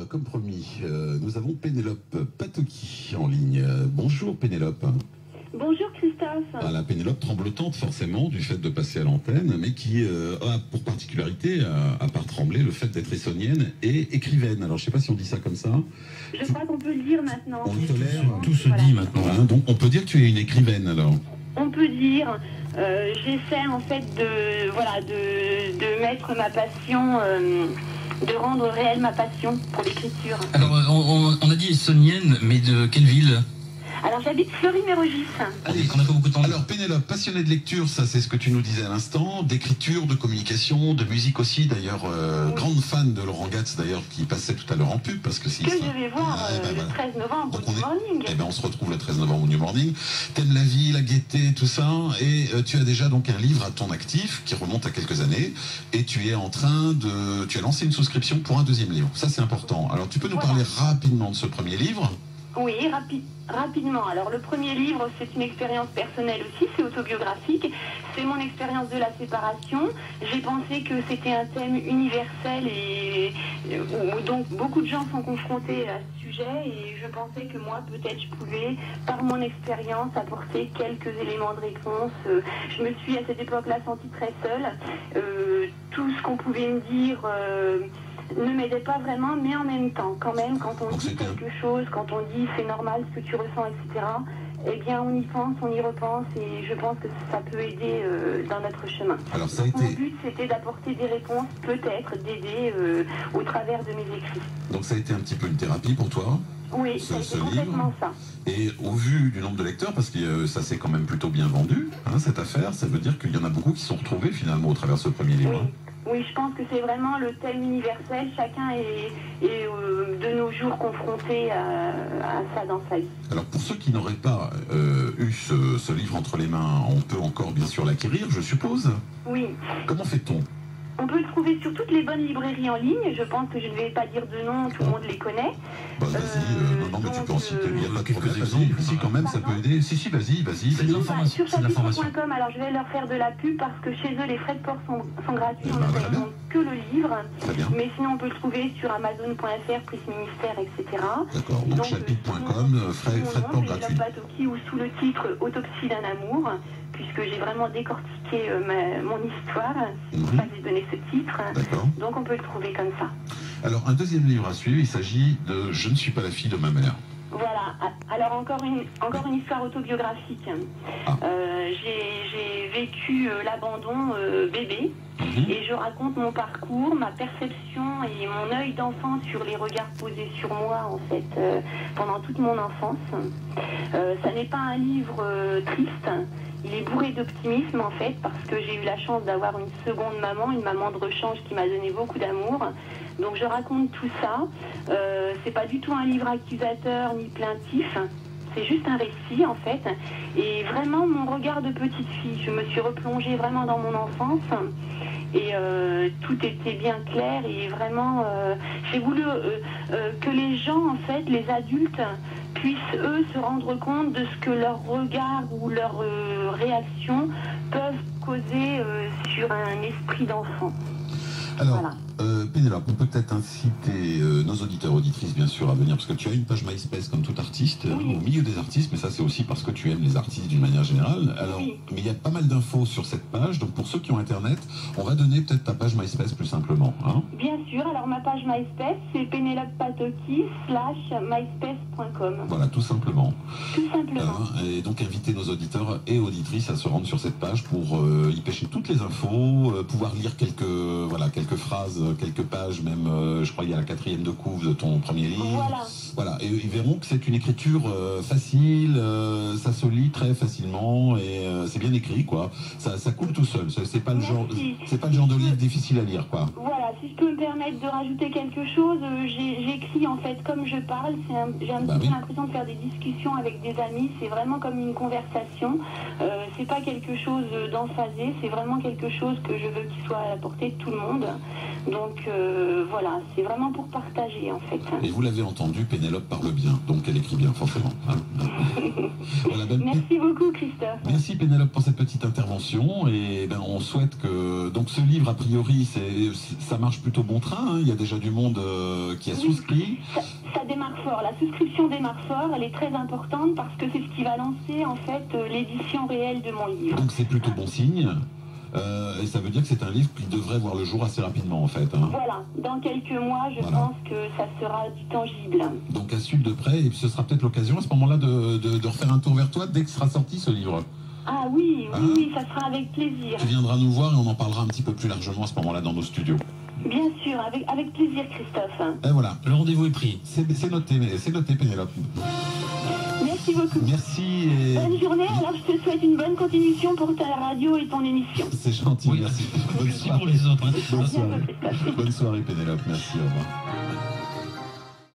comme promis, nous avons Pénélope Patoki en ligne. Bonjour Pénélope. Bonjour Christophe. Voilà, Pénélope tremblotante forcément du fait de passer à l'antenne, mais qui a pour particularité, à part trembler, le fait d'être essonnienne et écrivaine. Alors je ne sais pas si on dit ça comme ça. Je crois qu'on peut le dire maintenant. On tolère. Tout se dit maintenant. Voilà, donc on peut dire que tu es une écrivaine alors. On peut dire. J'essaie en fait de mettre ma passion, de rendre réelle ma passion pour l'écriture. Alors, on a dit essonienne, mais de quelle ville? Alors j'habite Fleury-Mérogis. Allez, On n'a pas beaucoup de temps. Alors Pénélope, passionnée de lecture, ça c'est ce que tu nous disais à l'instant, d'écriture, de communication, de musique aussi d'ailleurs, Oui. grande fan de Laurent Gatz d'ailleurs qui passait tout à l'heure en pub parce que si Que je vais voir ben, le voilà. 13 novembre Donc au New Morning. Eh ben on se retrouve le 13 novembre au New Morning. T'aimes la vie, la gaieté, tout ça, et tu as déjà donc un livre à ton actif qui remonte à quelques années, et tu es en train de, tu as lancé une souscription pour un deuxième livre. Ça c'est important. Alors tu peux nous Voilà. parler rapidement de ce premier livre? Oui, rapidement. Alors le premier livre, c'est une expérience personnelle aussi, c'est autobiographique. C'est mon expérience de la séparation. J'ai pensé que c'était un thème universel et où donc beaucoup de gens sont confrontés à ce sujet, et je pensais que moi, peut-être, je pouvais, par mon expérience, apporter quelques éléments de réponse. Je me suis à cette époque-là sentie très seule. Tout ce qu'on pouvait me dire ne m'aidait pas vraiment, mais en même temps, quand même, quand on dit quelque chose, quand on dit c'est normal ce que tu ressens, etc., eh bien on y pense, on y repense, et je pense que ça peut aider dans notre chemin. Alors ça a Mon été, but, c'était d'apporter des réponses, peut-être d'aider au travers de mes écrits. donc ça a été un petit peu une thérapie pour toi? Oui, Ce ça a été livre. complètement ça. Et au vu du nombre de lecteurs, parce que ça s'est quand même plutôt bien vendu, hein, cette affaire, ça veut dire qu'il y en a beaucoup qui sont retrouvés finalement au travers de ce premier livre. Oui. Hein. Oui, je pense que c'est vraiment le thème universel. Chacun est de nos jours confronté à ça dans sa vie. Alors pour ceux qui n'auraient pas eu ce livre entre les mains, on peut encore bien sûr l'acquérir, je suppose. Oui. Comment fait-on? On peut le trouver sur toutes les bonnes librairies en ligne. Je pense que je ne vais pas dire de nom, tout le monde les connaît. Bah, vas-y, non, mais tu peux en citer, il n'y a pas de quelques problème. exemples. Vas-y, si, quand même, ça peut aider. Si, vas-y. C'est de l'information. Sur C'est de l'information. chapitre.com, alors je vais leur faire de la pub parce que chez eux, les frais de port sont gratuits. On bah, ne très paye bien. donc que le livre. Très bien. Mais sinon, on peut le trouver sur Amazon.fr, Prix Ministère, etc. D'accord, donc chapitre.com, frais de port Pénélope gratuits. Patoki, ou sous le titre Autopsie d'un amour, puisque j'ai vraiment décortiqué mon histoire. C'est pour ça que j'ai donné ce titre. D'accord. Donc on peut le trouver comme ça. Alors, un deuxième livre à suivre, il s'agit de Je ne suis pas la fille de ma mère. Voilà, alors encore une histoire autobiographique. Ah. J'ai vécu l'abandon bébé, et je raconte mon parcours, ma perception et mon œil d'enfant sur les regards posés sur moi en fait pendant toute mon enfance. Ça n'est pas un livre triste, il est bourré d'optimisme en fait, parce que j'ai eu la chance d'avoir une seconde maman, une maman de rechange qui m'a donné beaucoup d'amour. Donc je raconte tout ça. C'est pas du tout un livre accusateur ni plaintif. C'est juste un récit en fait. Et vraiment mon regard de petite fille. Je me suis replongée vraiment dans mon enfance. Et tout était bien clair. Et vraiment, j'ai voulu que les gens, en fait, les adultes, puissent eux se rendre compte de ce que leur regard ou leur réaction peuvent causer sur un esprit d'enfant. Alors, Voilà. Pénélope, on peut peut-être inciter nos auditeurs, auditrices, bien sûr, à venir, parce que tu as une page MySpace comme tout artiste, Oui. au milieu des artistes, mais ça c'est aussi parce que tu aimes les artistes d'une manière générale. Alors, Oui. mais il y a pas mal d'infos sur cette page, donc pour ceux qui ont Internet, on va donner peut-être ta page MySpace plus simplement. Hein. Bien sûr, alors ma page MySpace, c'est Pénélope Patoki /myspace.com. Voilà, tout simplement. Tout simplement. Et donc inviter nos auditeurs et auditrices à se rendre sur cette page pour y pêcher toutes les infos, pouvoir lire quelques phrases, quelques pages, même je crois qu'il y a la 4e de couve de ton premier livre. Voilà, et ils verront que c'est une écriture facile, ça se lit très facilement, et c'est bien écrit quoi. Ça coule tout seul. C'est pas le genre, c'est pas le genre de livre difficile à lire quoi. Voilà, si je peux me permettre de rajouter quelque chose, j'écris en fait comme je parle. J'ai un petit peu l'impression de faire des discussions avec des amis. C'est vraiment comme une conversation. C'est pas quelque chose d'emphasé, c'est vraiment quelque chose que je veux qu'il soit à la portée de tout le monde. Donc voilà, c'est vraiment pour partager en fait. Et vous l'avez entendu, Pénélope parle bien, donc elle écrit bien forcément. Hein. Voilà, Merci beaucoup Christophe. Merci Pénélope pour cette petite intervention, et ben, on souhaite que donc ce livre a priori ça ça marche plutôt bon train, hein. Il y a déjà du monde qui a souscrit. Ça démarre fort. La souscription démarre fort. Elle est très importante parce que c'est ce qui va lancer en fait l'édition réelle de mon livre. Donc c'est plutôt bon signe. Et ça veut dire que c'est un livre qui devrait voir le jour assez rapidement en fait. Hein. Voilà, dans quelques mois, je pense que ça sera du tangible. Donc à suivre de près, et puis ce sera peut-être l'occasion à ce moment-là de refaire un tour vers toi dès que sera sorti ce livre. Ah oui, oui, ça sera avec plaisir. Tu viendras nous voir et on en parlera un petit peu plus largement à ce moment-là dans nos studios. Bien sûr, avec plaisir Christophe. Et voilà. Le rendez-vous est pris. C'est noté Pénélope. Merci beaucoup. Merci et... Bonne journée, alors je te souhaite une bonne continuation pour ta radio et ton émission. C'est gentil, Oui. merci. Bonne Merci soirée. pour les autres. Bonne soirée. Bonne soirée Pénélope, merci, au revoir.